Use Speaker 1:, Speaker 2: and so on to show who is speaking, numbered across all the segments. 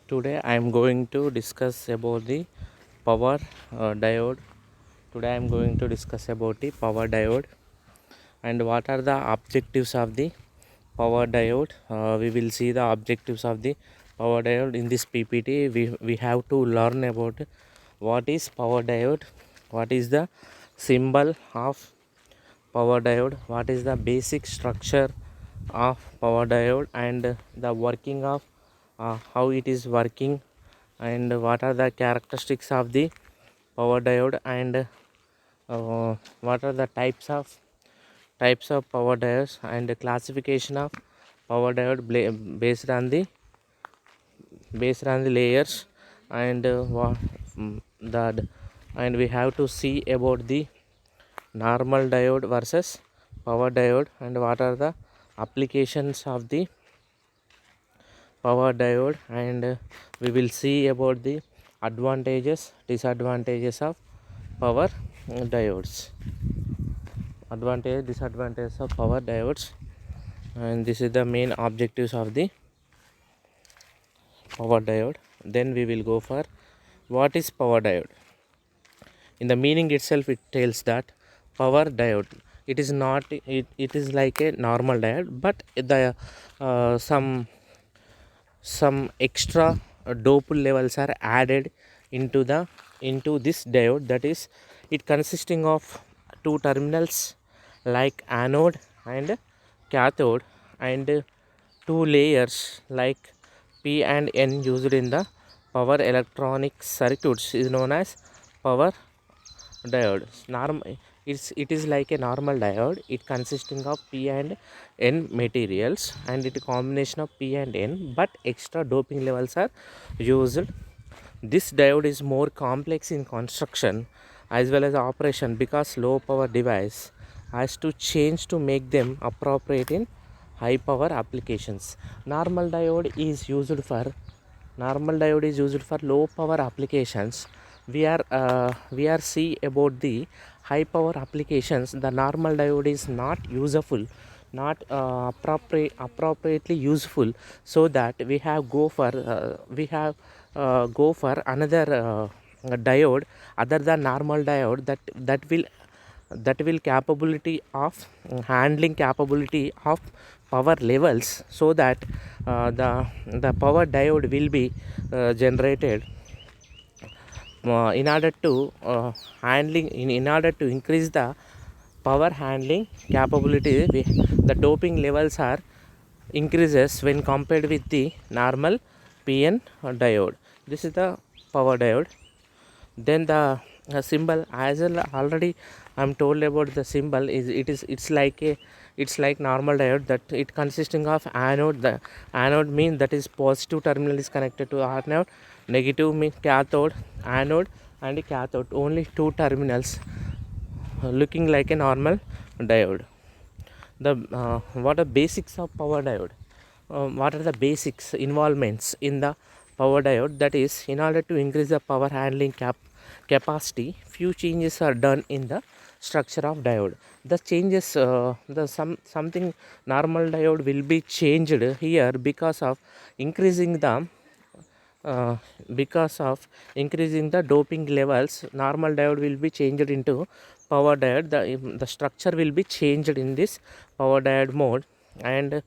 Speaker 1: Today I am going to discuss about the power diode. Today I am going to discuss about the power diode and what are the objectives of the power diode. We will see the objectives of the power diode in this PPT. We have to learn about what is power diode, what is the symbol of power diode, what is the basic structure of power diode, and the working of how it is working, and what are the characteristics of the power diode, and what are the types of power diodes, and the classification of power diode based on the layers, and that, and we have to see about the normal diode versus power diode, and what are the applications of the power diode, and we will see about the advantages, disadvantages of power diodes, advantage, disadvantages of power diodes, and this is the main objectives of the power diode. Then we will go for what is power diode. In the meaning itself, it tells that power diode, it is not, it is like a normal diode, but the some extra dope levels are added into this diode. That is, it consisting of two terminals like anode and cathode, and two layers like p and n used in the power electronic circuits is known as power diode. It is like a normal diode. It consisting of p and n materials, and it combination of p and n, but extra doping levels are used. This diode is more complex in construction as well as operation, because low power device has to change to make them appropriate in high power applications. Normal diode is used for low power applications. We are see about the high power applications. The normal diode is not useful, not appropriately useful, so that we have go for another diode other than normal diode, that will capability of handling capability of power levels, so that the power diode will be generated in order to in order to increase the power handling capability. The doping levels are increases when compared with the normal PN diode. This is the power diode. Then the symbol, as already I'm told about the symbol, it's like normal diode, that it consisting of anode. The anode means that is positive terminal is connected to anode, negative means cathode. Anode and cathode, only two terminals, looking like a normal diode. The what are basics of power diode? What are the basics involvements in the power diode? That is, in order to increase the power handling capacity, few changes are done in the structure of diode. The changes, the something normal diode will be changed here because of increasing the uh, doping levels. Normal diode will be changed into power diode. The structure will be changed in this power diode mode, and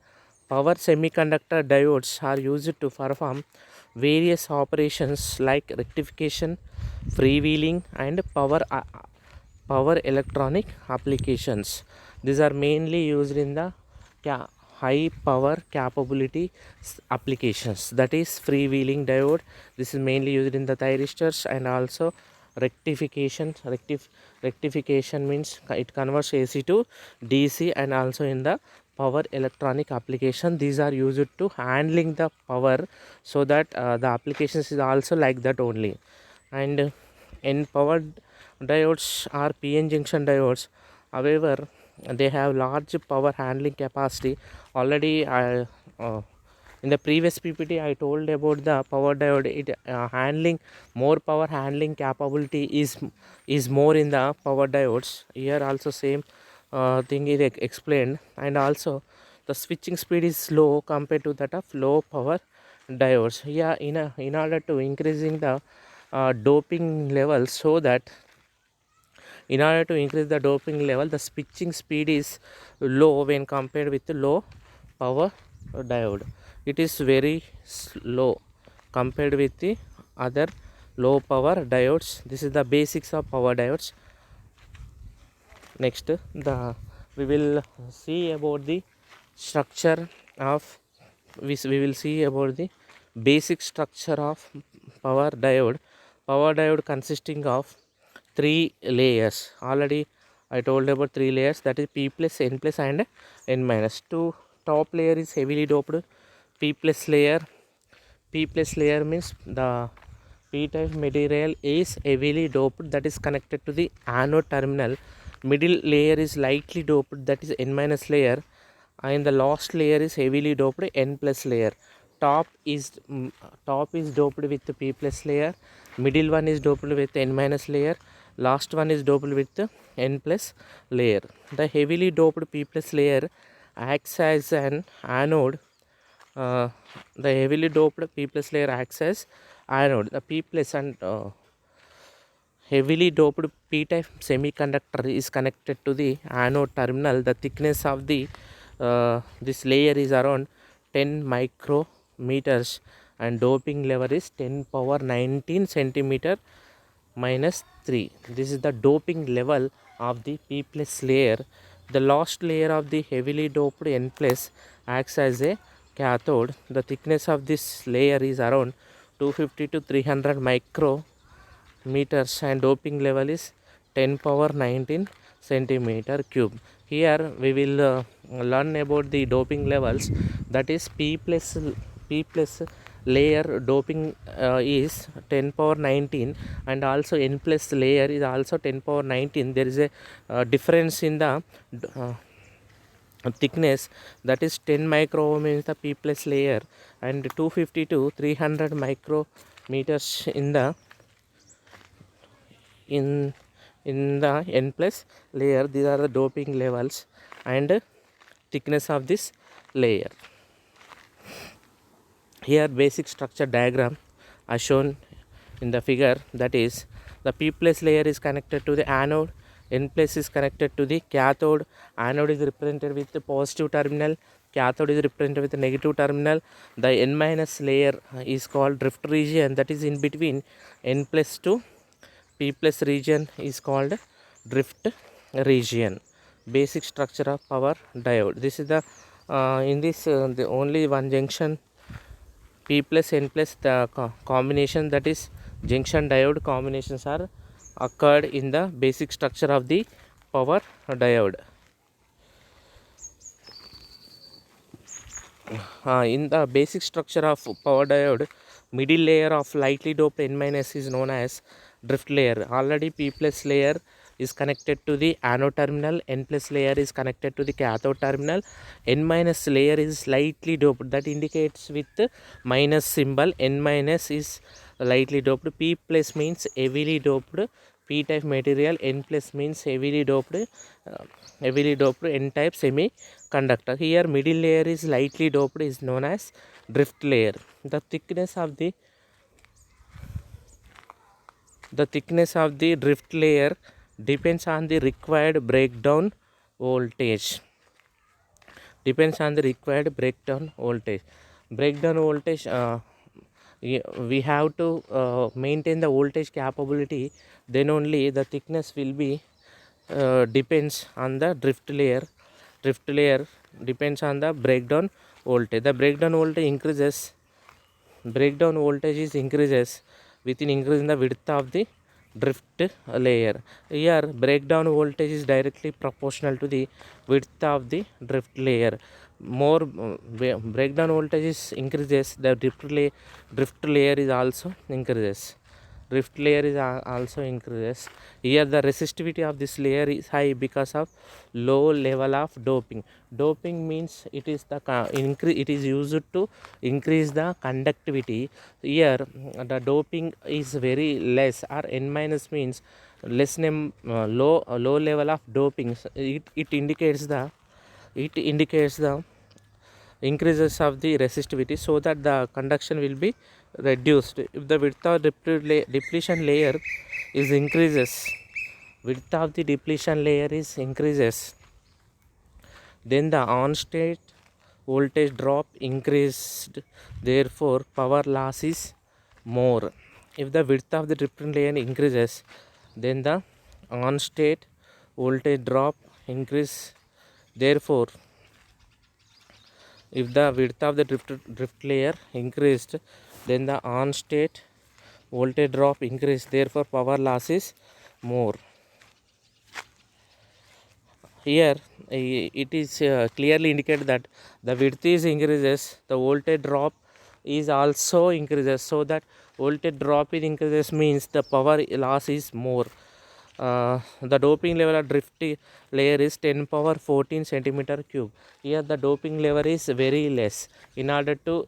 Speaker 1: power semiconductor diodes are used to perform various operations like rectification, freewheeling, and power electronic applications. These are mainly used in the high power capability applications. That is freewheeling diode. This is mainly used in the thyristors, and also rectification means it converts AC to DC, and also in the power electronic application. These are used to handling the power, so that the applications is also like that only. And in power diodes are PN junction diodes. However, they have large power handling capacity. Already in the previous PPT I told about the power diode. It handling more power handling capability is more in the power diodes. Here also same thing is explained, and also the switching speed is slow compared to that of low power diodes. Yeah, in order to increasing the doping level, so that in order to increase the doping level, the switching speed is low when compared with the low power diode. It is very slow compared with the other low power diodes. This is the basics of power diodes. Next, we will see about the structure of we will see about the basic structure of power diode. Power diode consisting of three layers. Already I told about three layers, that is P plus, N plus and N minus. Two top layer is heavily doped P plus layer. P plus layer means the P type material is heavily doped, that is connected to the anode terminal. Middle layer is lightly doped, that is N minus layer, and the last layer is heavily doped N plus layer. Top is doped with the P plus layer, middle one is doped with N minus layer, last one is doped with the N plus layer. The heavily doped P plus layer acts as an anode. uh, the heavily doped P plus layer acts as anode. The P plus and heavily doped p-type semiconductor is connected to the anode terminal. The thickness of the this layer is around 10 micrometers and doping level is 10 power 19 centimeter minus 3. This is the doping level of the p plus layer. The last layer of the heavily doped N plus acts as a cathode. The thickness of this layer is around 250 to 300 micrometers and doping level is 10 power 19 centimeter cube. Here we will learn about the doping levels, that is P plus layer doping is 10 power 19 and also N plus layer is also 10 power 19. There is a difference in the uh, thickness, that is 10 micro means the P plus layer and 250 to 300 micrometers in the in the N plus layer. These are the doping levels and thickness of this layer. Here basic structure diagram are shown in the figure, that is the P plus layer is connected to the anode, N plus is connected to the cathode. Anode is represented with the positive terminal, cathode is represented with the negative terminal. The N minus layer is called drift region, that is in between N plus to P plus region is called drift region. Basic structure of power diode. This is the in this the only one junction P plus N plus the combination, that is junction diode combinations are occurred in the basic structure of the power diode. In the basic structure of power diode, middle layer of lightly doped N minus is known as drift layer. Already P plus layer is connected to the anode terminal, N plus layer is connected to the cathode terminal, N minus layer is lightly doped, that indicates with the minus symbol. N minus is lightly doped, P plus means heavily doped P type material, N plus means heavily doped N type semiconductor. Here middle layer is lightly doped is known as drift layer. The thickness of the drift layer depends on the required breakdown voltage. Breakdown voltage, we have to maintain the voltage capability, then only the thickness will be depends on the drift layer. Drift layer depends on the breakdown voltage. The breakdown voltage increases with an increase in the width of the drift layer. Here breakdown voltage is directly proportional to the width of the drift layer. More breakdown voltage is increases, the drift layer is also increases. Here the resistivity of this layer is high because of low level of doping. Doping means it is used to increase the conductivity. Here the doping is very less, or N minus means low level of doping. It indicates the increases of the resistivity so that the conduction will be reduced. If the width of depletion layer is increases, width of the depletion layer is increases, then the on state voltage drop increased, therefore power loss is more. If the width of the depletion layer increases, then the on state voltage drop increase, therefore if the width of the drift layer increased, then the on state voltage drop increased, therefore power loss is more. Here it is clearly indicated that the width is increases, the voltage drop is also increases, so that voltage drop is increases means the power loss is more. The doping level of drift layer is 10 power 14 centimeter cube. Here the doping level is very less. In order to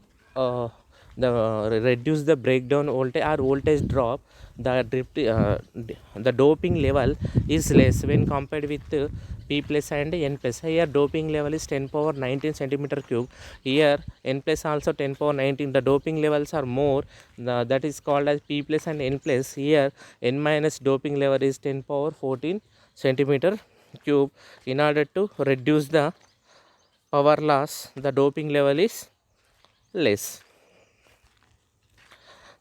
Speaker 1: reduce the breakdown voltage or voltage drop, the doping level is less when compared with P plus and N plus. Here doping level is 10 power 19 centimeter cube. Here N plus also 10 power 19. The doping levels are more. That is called as P plus and N plus. Here N minus doping level is 10 power 14 centimeter cube. In order to reduce the power loss, the doping level is less.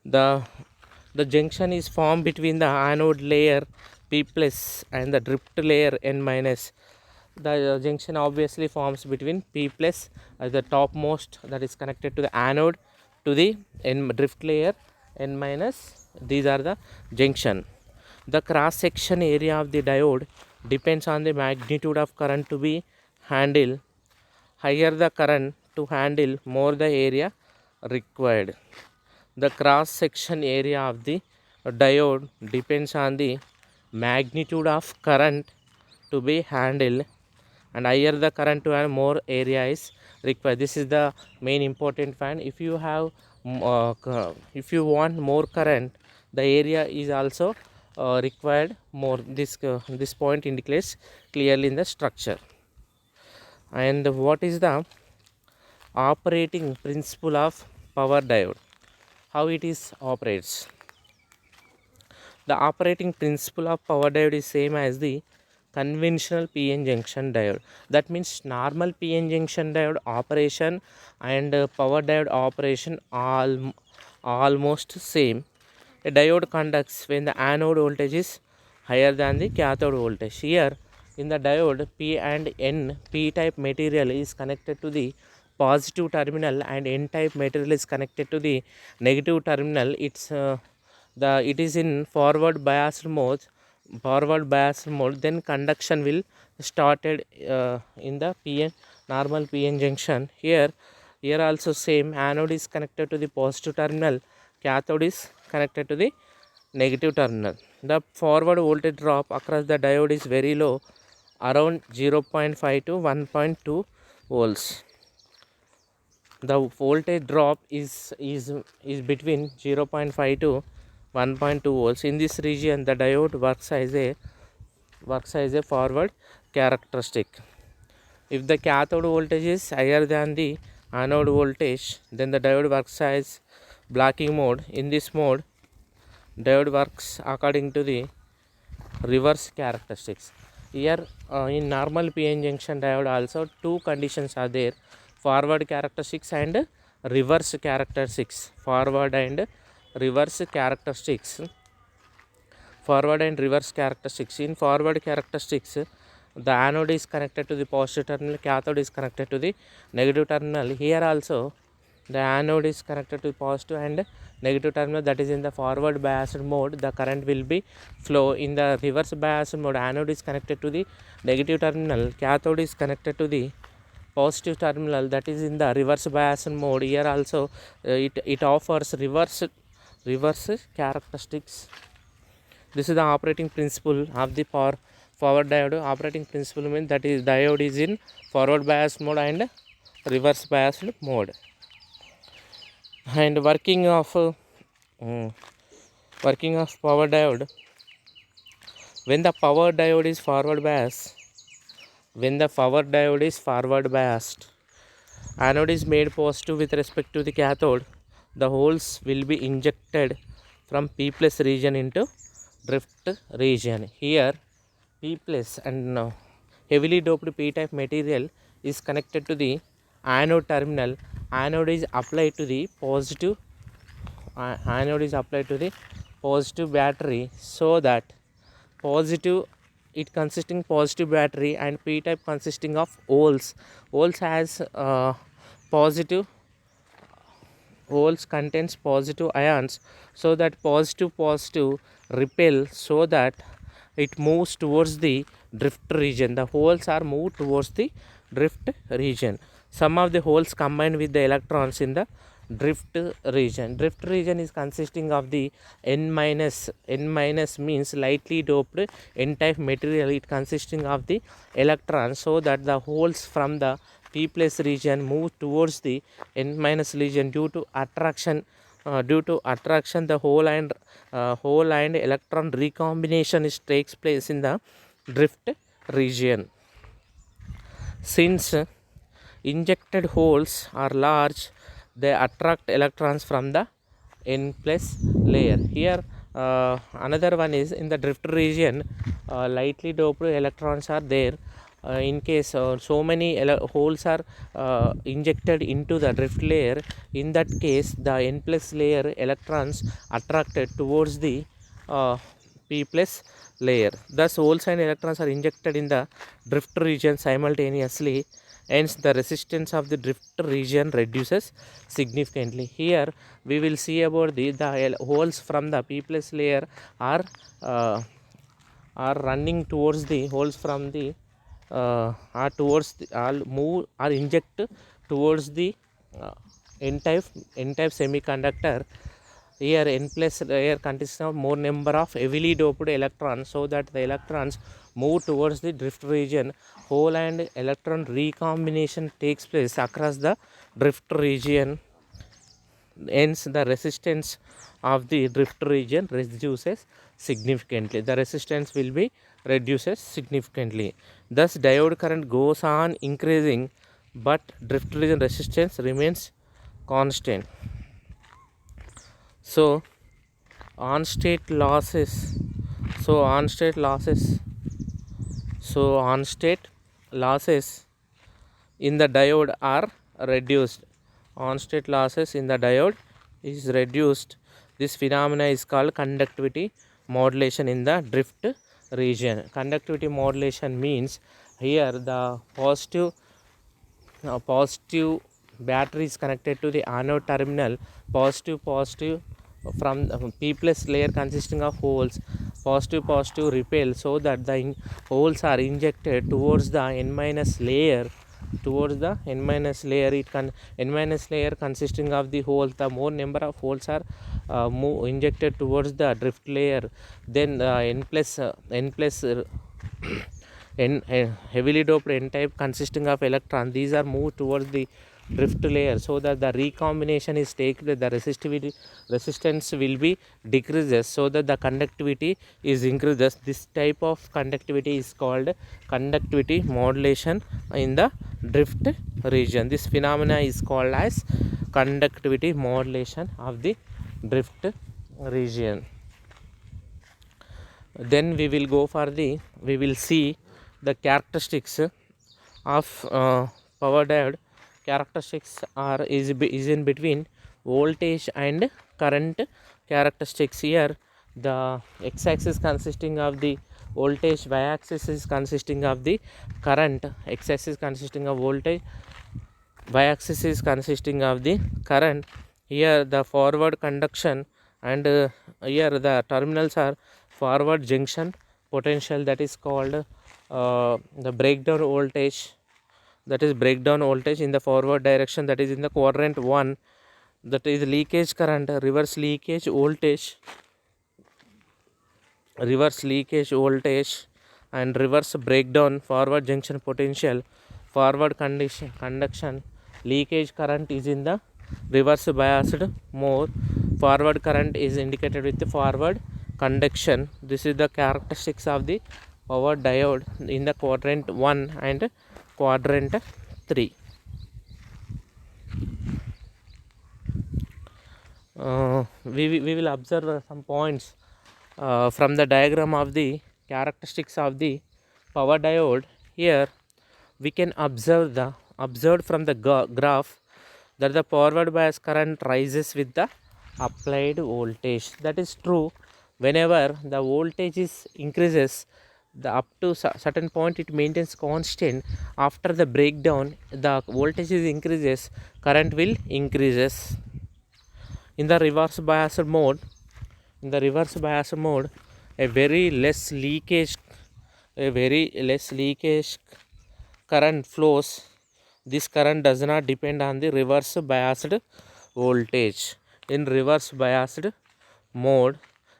Speaker 1: The junction is formed between the anode layer P plus and the drift layer N minus. The junction obviously forms between P plus as the topmost, that is connected to the anode, to the N drift layer N minus. These are the junction. The cross section area of the diode depends on the magnitude of current to be handled. Higher the current to handle, more the area required. The cross section area of the diode depends on the magnitude of current to be handled, and higher the current to have, more area is required. This is the main important fact. If you have if you want more current, the area is also required more. This point indicates clearly in the structure. And what is the operating principle of power diode? How it is operates? The operating principle of power diode is same as the conventional PN junction diode. That means normal PN junction diode operation and power diode operation almost same. A diode conducts when the anode voltage is higher than the cathode voltage. Here in the diode, P and N, P type material is connected to the positive terminal and N type material is connected to the negative terminal. It is in forward biased mode. Then conduction will started in the PN normal PN junction. Here also same, anode is connected to the positive terminal, cathode is connected to the negative terminal. The forward voltage drop across the diode is very low, around 0.5 to 1.2 volts. The voltage drop is between 0.5 to 1.2 volts. In this region, the diode works as a forward characteristic. If the cathode voltage is higher than the anode voltage, then the diode works as blocking mode. In this mode, diode works according to the reverse characteristics. Here in normal PN junction diode also two conditions are there: forward characteristics and reverse characteristics. Forward and reverse characteristics. In forward characteristics, the anode is connected to the positive terminal, cathode is connected to the negative terminal. Here also the anode is connected to positive and negative terminal, that is in the forward biased mode. The current will be flow. In the reverse biased mode, anode is connected to the negative terminal, cathode is connected to the positive terminal, that is in the reverse bias mode. Here also it offers reverse characteristics. This is the operating principle of the forward diode. Operating principle means that is diode is in forward bias mode and reverse biased mode. And working of power diode. When the power diode is forward biased, anode is made positive with respect to the cathode, the holes will be injected from P plus region into drift region. Here P plus and heavily doped P type material is connected to the anode terminal. Anode is applied to the positive battery, so that positive, it consisting positive battery, and P type consisting of holes has positive, holes contains positive ions, so that positive repel, so that it moves towards the drift region. The holes are moved towards the drift region. Some of the holes combined with the electrons in the drift region. Drift region is consisting of the N minus means lightly doped N type material. It consisting of the electrons, so that the holes from the P plus region move towards the N minus region due to attraction. The hole and electron recombination takes place in the drift region. Since injected holes are large, they attract electrons from the N plus layer. Here another one is in the drift region, lightly doped electrons are there. In case so many holes are injected into the drift layer, in that case the N plus layer electrons attracted towards the P plus layer. Thus holes and electrons are injected in the drift region simultaneously, hence the resistance of the drift region reduces significantly. Here we will see about the holes from the P plus layer are running towards the holes from the are towards the are inject towards the N type semiconductor. Here N plus layer consists of more number of heavily doped electrons, so that the electrons move towards the drift region. Hole and electron recombination takes place across the drift region, hence the resistance of the drift region reduces significantly. The resistance will be reduces significantly. Thus diode current goes on increasing, but drift region resistance remains constant. So on state losses in the diode are reduced. On state losses in the diode is reduced. This phenomena is called conductivity modulation in the drift region. Conductivity modulation means here the positive battery is connected to the anode terminal. Positive from P plus layer consisting of holes. Positive repel, so that the holes are injected towards the N minus layer. N minus layer consisting of the holes. The more number of holes are injected towards the drift layer, then N plus heavily doped N type consisting of electron, these are moved towards the drift layer, so that the recombination is taken, the resistance will be decreases, so that the conductivity is increases. This type of conductivity is called conductivity modulation in the drift region. This phenomena is called as conductivity modulation of the drift region. Then we will see the characteristics of power diode. Characteristics is in between voltage and current characteristics. Here the x-axis consisting of the voltage, y-axis is consisting of the current. X-axis consisting of voltage, y-axis is consisting of the current. Here the forward conduction, and here the terminals are forward junction potential, that is called the breakdown voltage. That is breakdown voltage in the forward direction, that is in the quadrant 1. That is leakage current, reverse leakage voltage, and reverse breakdown forward junction potential. Forward conduction, leakage current is in the reverse biased mode. Forward current is indicated with the forward conduction. This is the characteristics of the power diode in the quadrant 1 and quadrant 3. we will observe some points from the diagram of the characteristics of the power diode. Here we can observe from the graph that the forward bias current rises with the applied voltage. That is true. Whenever the voltage is increases, the up to certain point it maintains constant. After the breakdown, the voltage is increases, current will increases. In the reverse biased mode, a very less leakage current flows. This current does not depend on the reverse biased voltage. In reverse biased mode,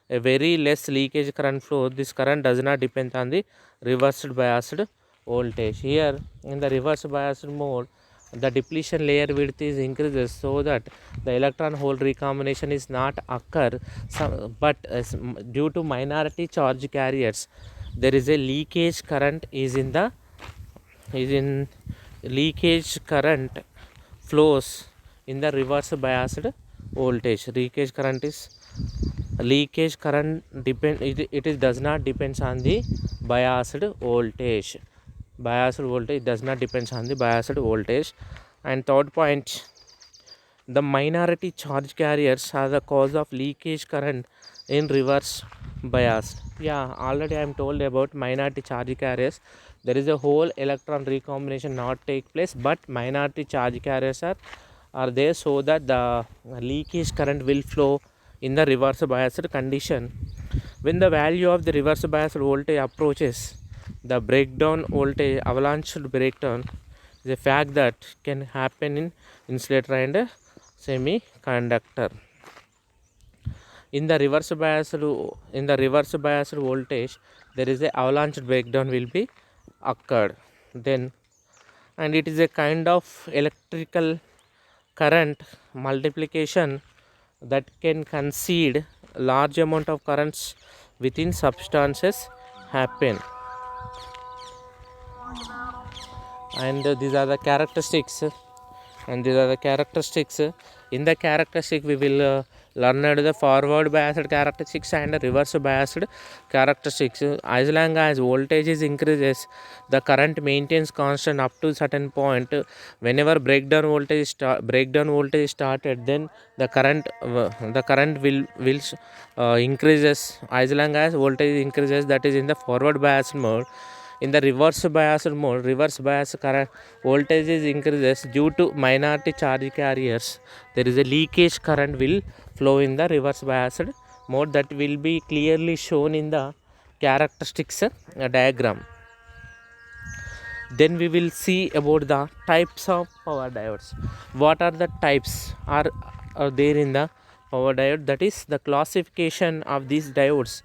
Speaker 1: a very less leakage current flow. This current does not depend on the reversed biased voltage. Here in the reverse biased mode, the depletion layer width is increases so that the electron hole recombination is not occur. But due to minority charge carriers, there is a leakage current is in leakage current flows in the reverse biased voltage. Leakage current it is does not depends on the biased voltage. Does not depends on the biased voltage. And third point, the minority charge carriers are the cause of leakage current in reverse bias. Yeah, already I am told about minority charge carriers. There is a whole electron recombination not take place, but minority charge carriers are there so that the leakage current will flow in the reverse biased condition. When the value of the reverse biased voltage approaches the breakdown voltage, avalanche breakdown is a fact that can happen in insulator and semiconductor. In the reverse biased voltage, there is a avalanche breakdown will be occurred. Then, and it is a kind of electrical current multiplication that can concede large amount of currents within substances happen. And these are the characteristics. In the characteristic we will learn the forward biased characteristics and reverse biased characteristics. As long as voltage is increases, the current maintains constant up to certain point. Whenever breakdown voltage started, then the current will increases as long as voltage increases. That is in the forward biased mode. In the reverse biased mode, reverse bias current voltage is increases due to minority charge carriers. There is a leakage current will flow in the reverse biased mode. That will be clearly shown in the characteristics diagram. Then we will see about the types of power diodes. What are the types are there in the power diode? That is, the classification of these diodes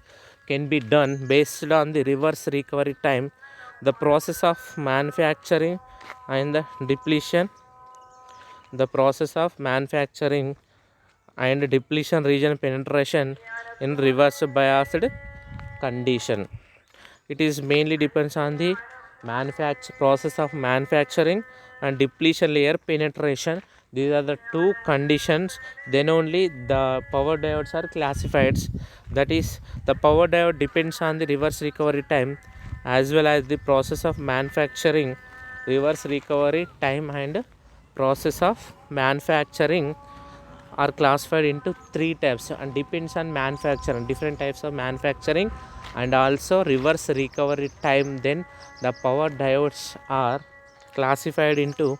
Speaker 1: can be done based on the reverse recovery time, the process of manufacturing and the depletion region penetration in reverse biased condition. It is mainly depends on the process of manufacturing and depletion layer penetration. These are the two conditions. Then only the power diodes are classified. That is, the power diode depends on the reverse recovery time as well as the process of manufacturing. Reverse recovery time and process of manufacturing are classified into three types and depends on manufacturing, different types of manufacturing and also reverse recovery time. Then the power diodes are classified into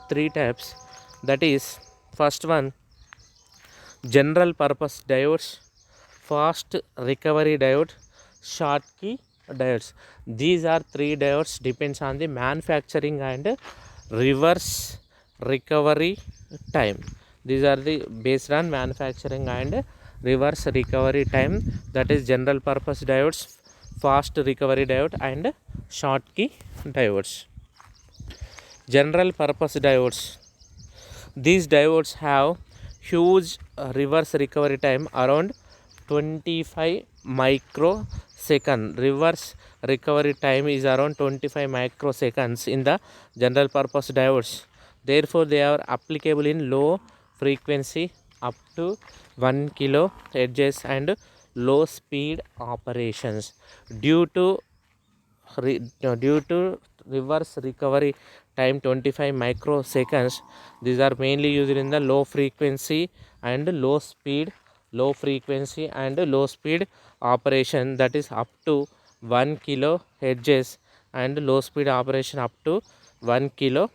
Speaker 1: three types. That is, first one, general purpose diodes, fast recovery diode, Schottky diodes. These are three diodes depends on the manufacturing and reverse recovery time. These are the based on manufacturing and reverse recovery time. That is general purpose diodes, fast recovery diode and Schottky diodes. General purpose diodes. These diodes have huge reverse recovery time around 25 microsecond. Reverse recovery time is around 25 microseconds in the general purpose diodes. Therefore, they are applicable in low frequency up to 1 kHz and low speed operations. Due to due to reverse recovery time 25 microseconds, these are mainly used in the low frequency and low speed operation, that is up to 1 kHz, and low speed operation up to 1 kilo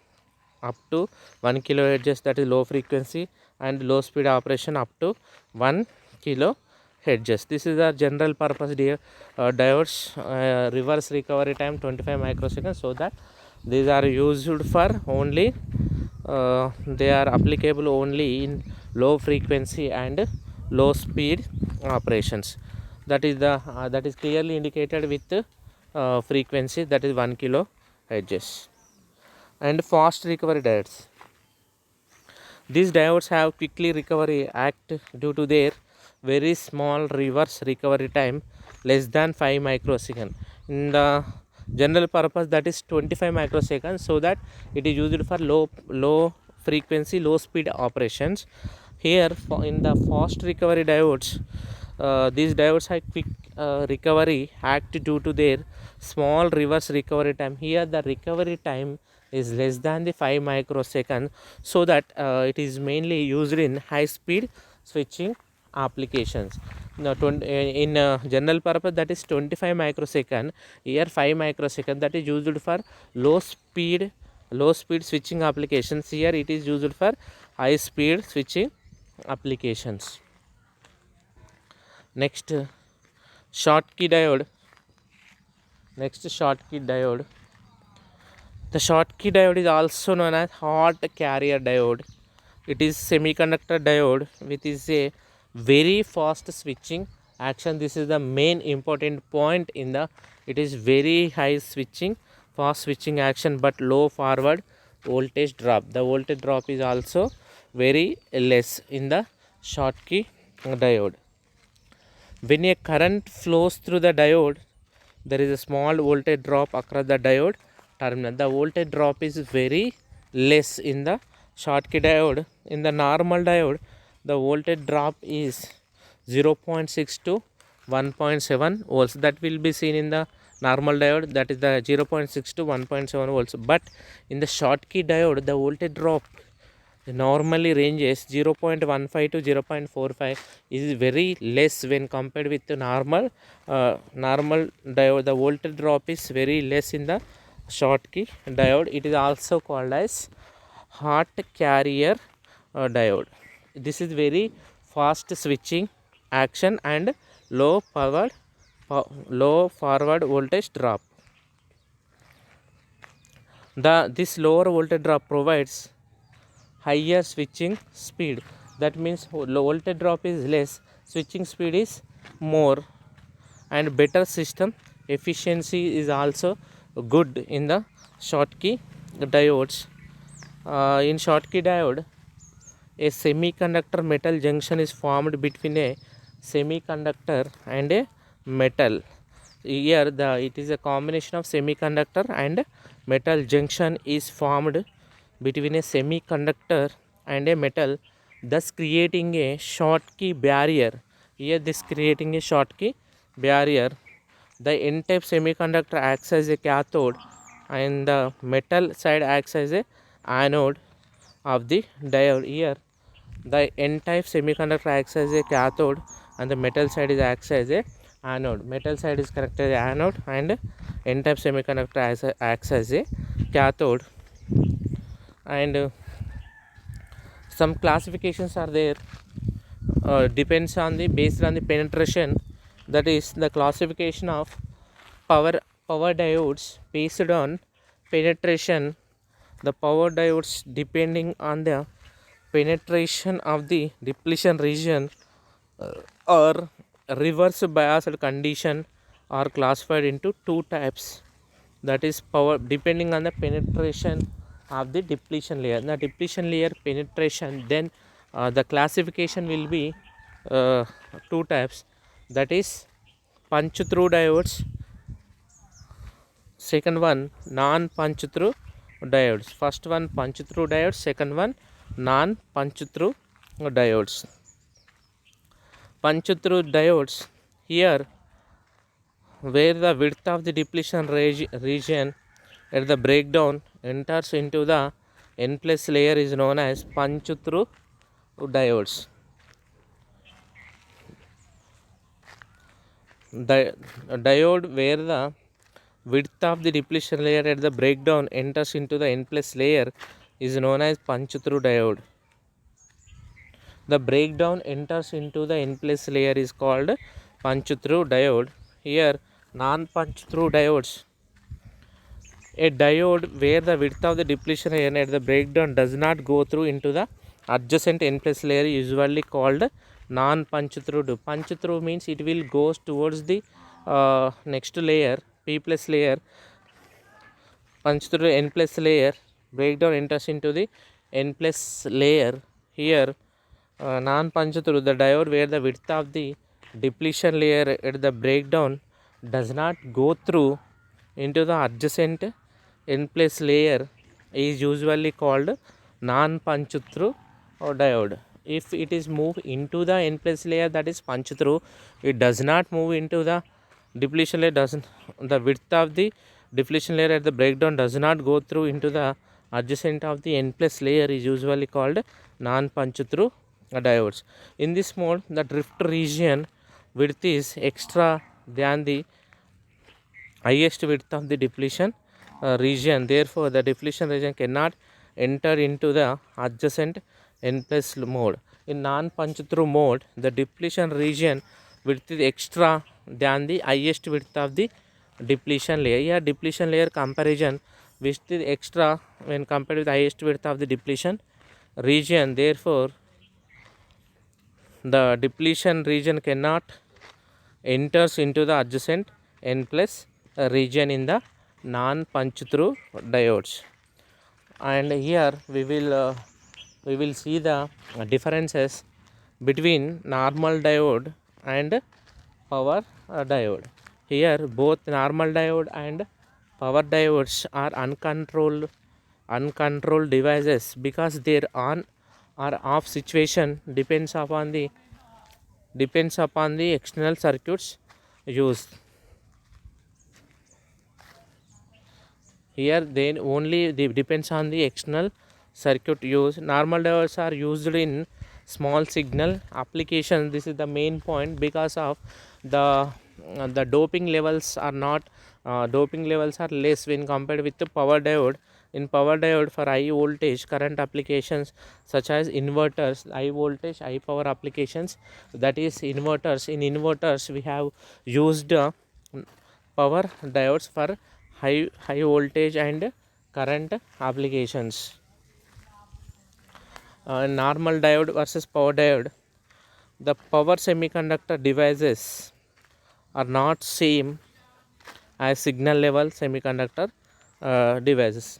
Speaker 1: up to 1 kHz, that is low frequency, and low speed operation up to 1 kHz. This is a general purpose diodes, reverse recovery time 25 microseconds, so that these are used for only they are applicable only in low frequency and low speed operations. That is clearly indicated with frequency, that is 1 kHz. And fast recovery diodes. These diodes have quickly recovery act due to their very small reverse recovery time, less than 5 microseconds. In the general purpose, that is 25 microseconds, so that it is used for low frequency, low speed operations. Here in the fast recovery diodes, these diodes have quick recovery act due to their small reverse recovery time. Here the recovery time is less than the 5 microseconds, so that it is mainly used in high speed switching applications. Now in general purpose, that is 25 microsecond, here 5 microsecond, that is used for low speed switching applications. Here it is used for high speed switching applications. Next, Schottky diode. The Schottky diode is also known as hot carrier diode. It is semiconductor diode which is a very fast switching action. This is the main important point in the, it is very high switching, fast switching action, but low forward voltage drop. The voltage drop is also very less in the Schottky diode. When a current flows through the diode, there is a small voltage drop across the diode terminal. The voltage drop is very less in the Schottky diode. In the normal diode, the voltage drop is 0.6 to 1.7 volts. That will be seen in the normal diode, that is the 0.6 to 1.7 volts. But in the Schottky diode, the voltage drop normally ranges 0.15 to 0.45, is very less when compared with the normal diode. The voltage drop is very less in the Schottky diode. It is also called as hot carrier diode. This is very fast switching action and low forward voltage drop. This lower voltage drop provides higher switching speed. That means low voltage drop is less, switching speed is more, and better system efficiency is also good in the Schottky diodes. In Schottky diode, a semiconductor metal junction is formed between a semiconductor and a metal. Here it is a combination of semiconductor and metal junction is formed between a semiconductor and a metal, thus creating a Schottky barrier. Here this creating a Schottky barrier. The N-type semiconductor acts as a cathode and the metal side acts as a anode of the diode. Here the N-type semiconductor acts as a cathode and the metal side is acts as a anode. Metal side is connected as anode and N-type semiconductor acts as a cathode. And some classifications are there, depends on the based on the penetration. That is the classification of power diodes based on penetration. The power diodes depending on the penetration of the depletion region or reverse biased condition are classified into two types. That is power depending on the penetration of the depletion layer. The depletion layer penetration, then the classification will be two types, that is punch through diodes, second one non punch through diodes. First one punch through diodes, second one non punch through diodes. Punch through diodes, here where the width of the depletion region at the breakdown enters into the n plus layer is known as punch through diodes. Diode where the width of the depletion layer at the breakdown enters into the n plus layer is known as punch through diode. The breakdown enters into the n plus layer is called punch through diode. Here non punch through diodes, a diode where the width of the depletion layer at the breakdown does not go through into the adjacent n plus layer is usually called non punch through. Punch through means it will goes towards the next layer, p plus layer. Punch through n plus layer, breakdown enters into the n plus layer. Here non punch through, the diode where the width of the depletion layer at the breakdown does not go through into the adjacent n plus layer is usually called non punch through or diode. If it is moved into the n plus layer, that is punch through. It does not move into the depletion layer, doesn't, the width of the depletion layer at the breakdown does not go through into the adjacent of the n plus layer is usually called non punch through diodes. In this mode, the drift region width is extra than the highest width of the depletion region. Therefore, the depletion region cannot enter into the adjacent n plus mode. In non punch through mode, the depletion region width is extra than the highest width of the depletion layer. Here depletion layer comparison width is extra when compared with the highest width of the depletion region. Therefore, the depletion region cannot enters into the adjacent n plus region in the non punch through diodes. And here we will see the differences between normal diode and power diode. Here both normal diode and power diodes are uncontrolled devices because their on or off situation depends upon the external circuits used. Here then only depends on the external circuit used. Normal diodes are used in small signal applications. This is the main point because of the doping levels are not less when compared with the power diode. In power diode, for high voltage current applications such as inverters, high voltage high power applications, that is inverters. In inverters we have used power diodes for high voltage and current applications. Normal diode versus power diode, the power semiconductor devices are not same as signal level semiconductor devices.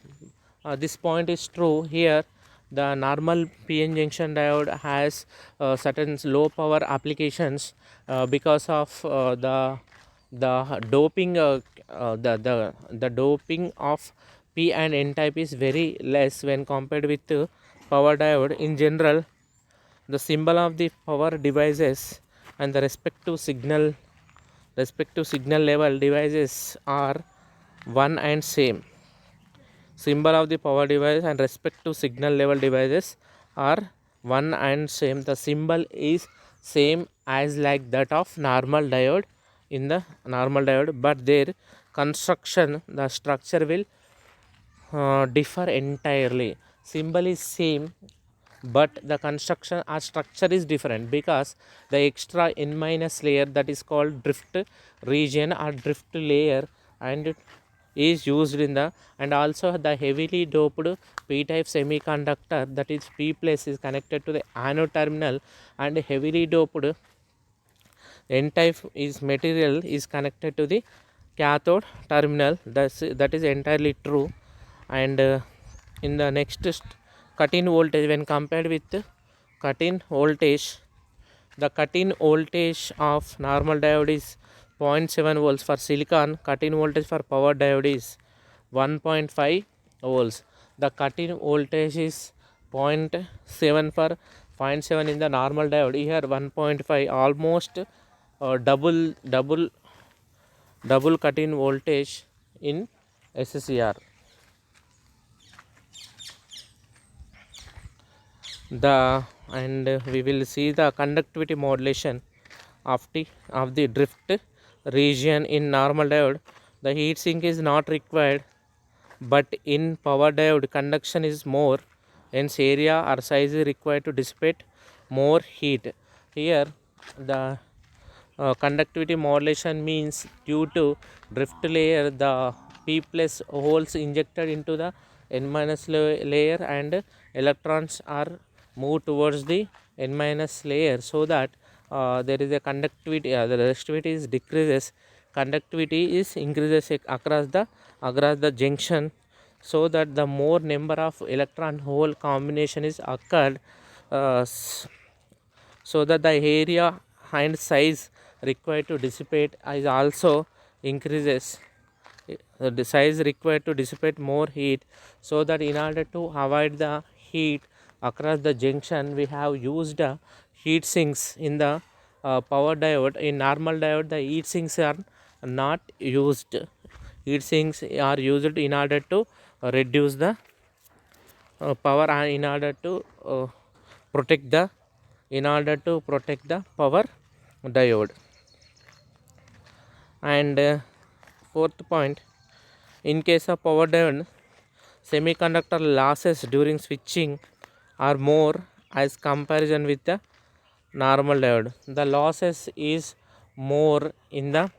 Speaker 1: This point is true. Here the normal PN junction diode has certain low power applications because of the doping the doping of p and n type is very less when compared with power diode. In general, the symbol of the power devices and the respective signal level devices are one and same. Symbol of the power device and respective signal level devices are one and same. The symbol is same as like that of normal diode in the normal diode, but their construction, the structure will differ entirely. Symbol is same, but the construction or structure is different because the extra n minus layer, that is called drift region or drift layer, and is used in the, and also the heavily doped p type semiconductor, that is p plus, is connected to the anode terminal, and heavily doped n type is material is connected to the cathode terminal. That is entirely true. And in the next cut-in voltage, when compared with cut-in voltage, the cut-in voltage of normal diode is 0.7 volts for silicon. Cut-in voltage for power diode is 1.5 volts. the cut-in voltage is 0.7 for 0.7 in the normal diode. Here 1.5, almost double cut-in voltage in SCR. And we will see the conductivity modulation of the drift region in normal diode. The heat sink is not required, but in power diode conduction is more, hence area or size is required to dissipate more heat. Here the conductivity modulation means due to drift layer, the p plus holes injected into the n minus layer and electrons are moved towards the n minus layer, so that there is a conductivity, the resistivity is decreases, conductivity is increases across the junction, so that the more number of electron hole combination is occurred, so that the area and size required to dissipate is also increases. The size required to dissipate more heat, so that in order to avoid the heat across the junction, we have used heat sinks in the power diode. In normal diode, the heat sinks are not used. Heat sinks are used in order to reduce the power and protect the in order to protect the power diode. And fourth point, in case of power diode, semiconductor losses during switching are more as comparison with the normal diode. The losses is more in the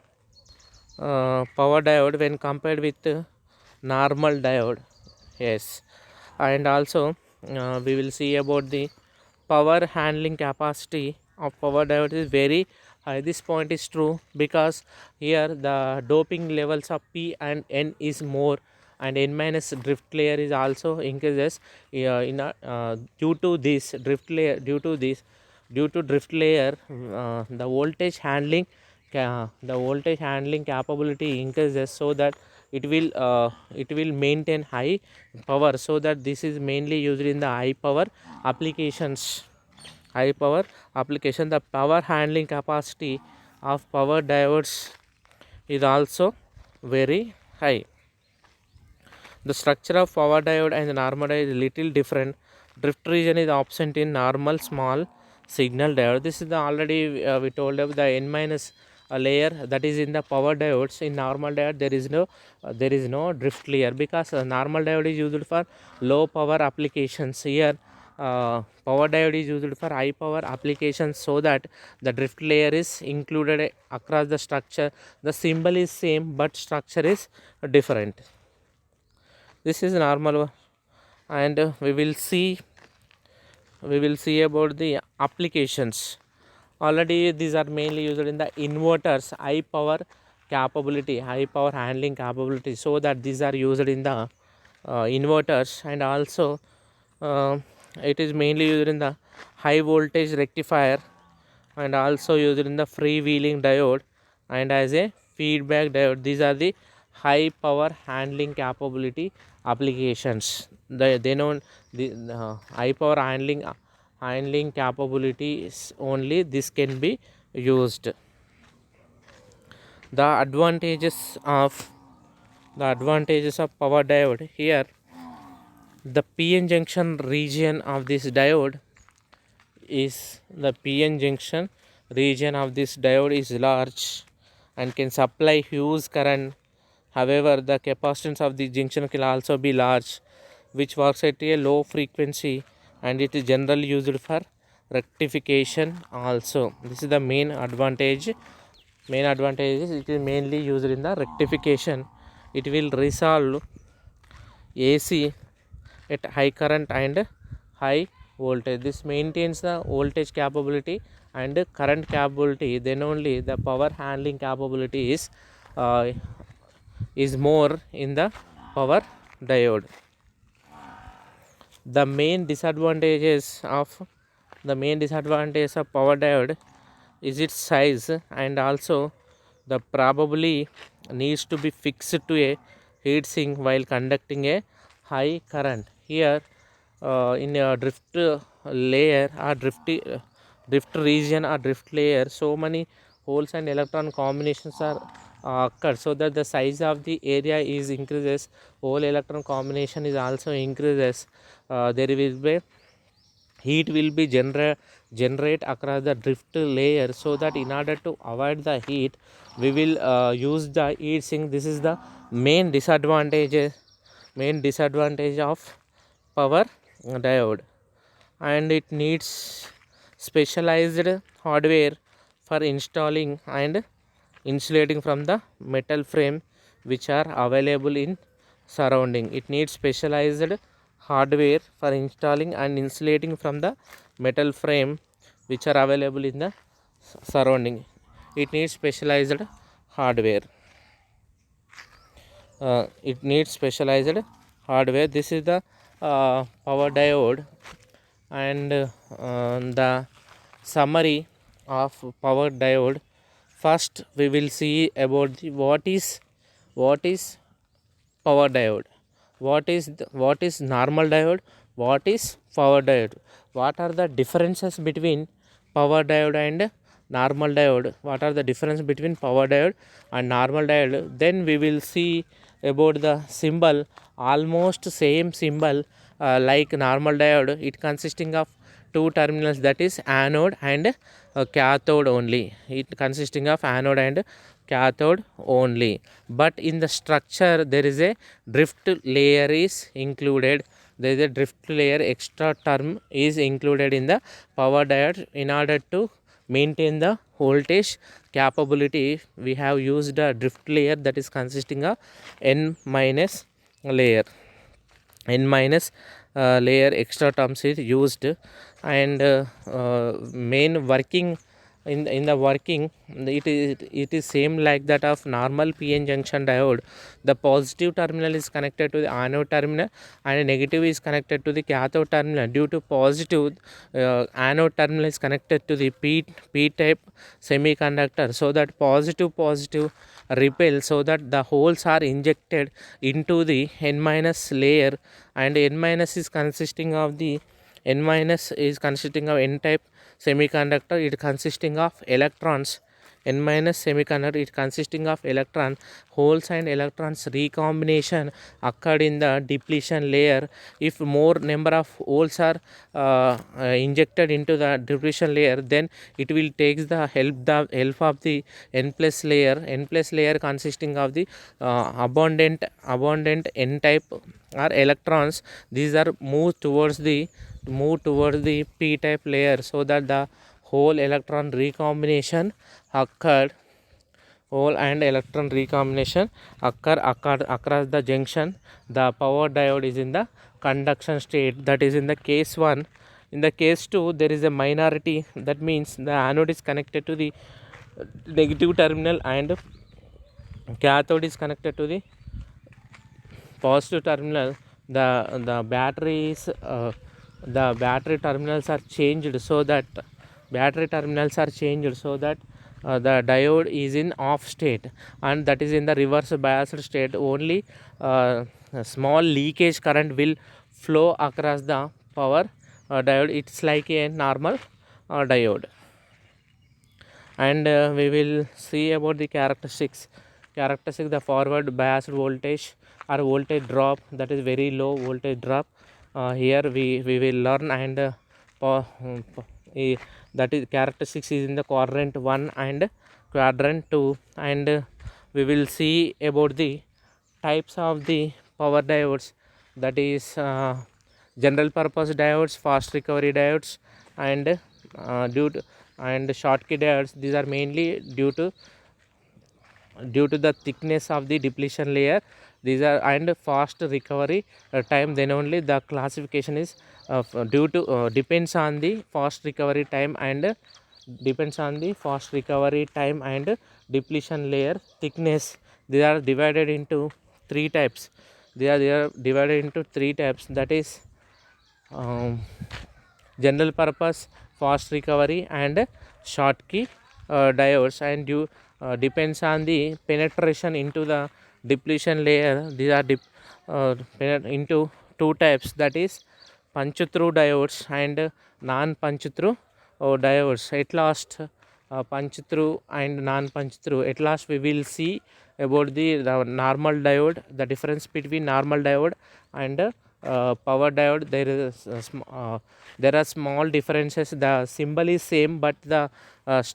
Speaker 1: power diode when compared with normal diode. Yes, and also we will see about the power handling capacity of power diode is very high. This point is true because here the doping levels of P and N is more, and N minus drift layer is also increases. Due to this drift layer, due to drift layer, the voltage handling capability increases, so that it will maintain high power, so that this is mainly used in the high power applications. The power handling capacity of power diodes is also very high. The structure of power diode and the normal diode is little different. Drift region is absent in normal small signal diode. This is the already we told of the n minus layer that is in the power diodes. In normal diode there is no drift layer, because normal diode is used for low power applications. Here power diode is used for high power applications, so that the drift layer is included across the structure. The symbol is same, but structure is different. This is normal, and we will see about the applications. Already these are mainly used in the inverters, high power handling capability, so that these are used in the inverters. And also it is mainly used in the high voltage rectifier, and also used in the freewheeling diode and as a feedback diode. These are the high power handling capability applications. They know the high power handling capability is only this can be used. The advantages of power diode. Here the PN junction region of this diode is large and can supply huge current. However, the capacitance of the junction can also be large, which works at a low frequency, and it is generally used for rectification also. This is the main advantage. Is it is mainly used in the rectification. It will resolve AC at high current and high voltage. This maintains the voltage capability and current capability. Then only the power handling capability is more in the power diode. The main disadvantage of power diode is its size, and also the probably needs to be fixed to a heat sink while conducting a high current. Here in a drift layer or drift region or drift layer, so many holes and electron combinations are occur, so that the size of the area is increases, hole electron combination is also increases. There will be heat will be generate across the drift layer, so that in order to avoid the heat we will use the heat sink. This is the main disadvantage of power diode, and it needs specialized hardware for installing and insulating from the metal frame which are available in surrounding. It needs specialized hardware for installing and insulating from the metal frame which are available in the surrounding. It needs specialized hardware. It needs specialized hardware. This is the power diode, and the summary of power diode. First we will see about the what is power diode, what is normal diode, what is power diode, what are the differences between power diode and normal diode, what are the difference between power diode and normal diode. Then we will see about the symbol, almost same symbol like normal diode. It consisting of two terminals, that is anode and cathode only. It consisting of anode and cathode only, but in the structure there is a drift layer is included. There is a drift layer, extra term is included in the power diode. In order to maintain the voltage capability, we have used a drift layer that is consisting of n minus layer. N minus layer extra terms is used, and main working in the working, it is same like that of normal PN junction diode. The positive terminal is connected to the anode terminal and negative is connected to the cathode terminal. Due to positive, anode terminal is connected to the p type semiconductor, so that positive repel, so that the holes are injected into the n minus layer, and n minus is consisting of n type semiconductor. It consisting of electrons. N minus semiconductor, it consisting of electron. Holes and electrons recombination occurred in the depletion layer. If more number of holes are injected into the depletion layer, then it will take the help of the n plus layer. N plus layer consisting of the abundant n type or electrons. These are moved towards the p type layer, so that the whole electron recombination occurred. Hole and electron recombination occur across the junction. The power diode is in the conduction state, that is in the case 1. In the case 2, there is a minority, that means the anode is connected to the negative terminal and cathode is connected to the positive terminal. The batteries the battery terminals are changed, so that the diode is in off state, and that is in the reverse biased state. Only a small leakage current will flow across the power diode. It's like a normal diode. And we will see about the characteristics. The forward biased voltage or voltage drop, that is very low voltage drop. Here we will learn, and that is characteristics is in the quadrant 1 and quadrant 2, and we will see about the types of the power diodes, that is general purpose diodes, fast recovery diodes, and and Schottky diodes. These are mainly due to the thickness of the depletion layer. These are and fast recovery time. Then only the classification is due to depends on the fast recovery time and depletion layer thickness. They are divided into three types. That is general purpose, fast recovery, and Schottky diodes, and depends on the penetration into the depletion layer. These are into two types, that is punch through diodes and non punch through diodes. At last punch through and non punch through, at last we will see about the normal diode, the difference between normal diode and power diode. There are small differences. The symbol is same, but the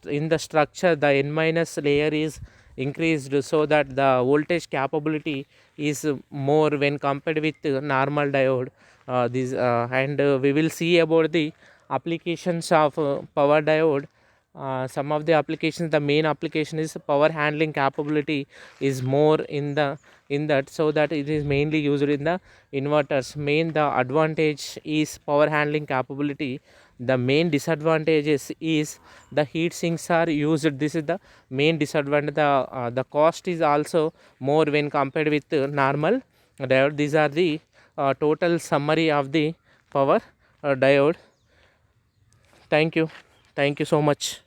Speaker 1: in the structure the n minus layer is increased, so that the voltage capability is more when compared with normal diode. We will see about the applications of power diode. Some of the applications, the main application is power handling capability is more in that, so that it is mainly used in the inverters. The advantage is power handling capability. The main disadvantages is the heat sinks are used. This is the main disadvantage. The cost is also more when compared with normal diode. These are the total summary of the power diode. Thank you so much.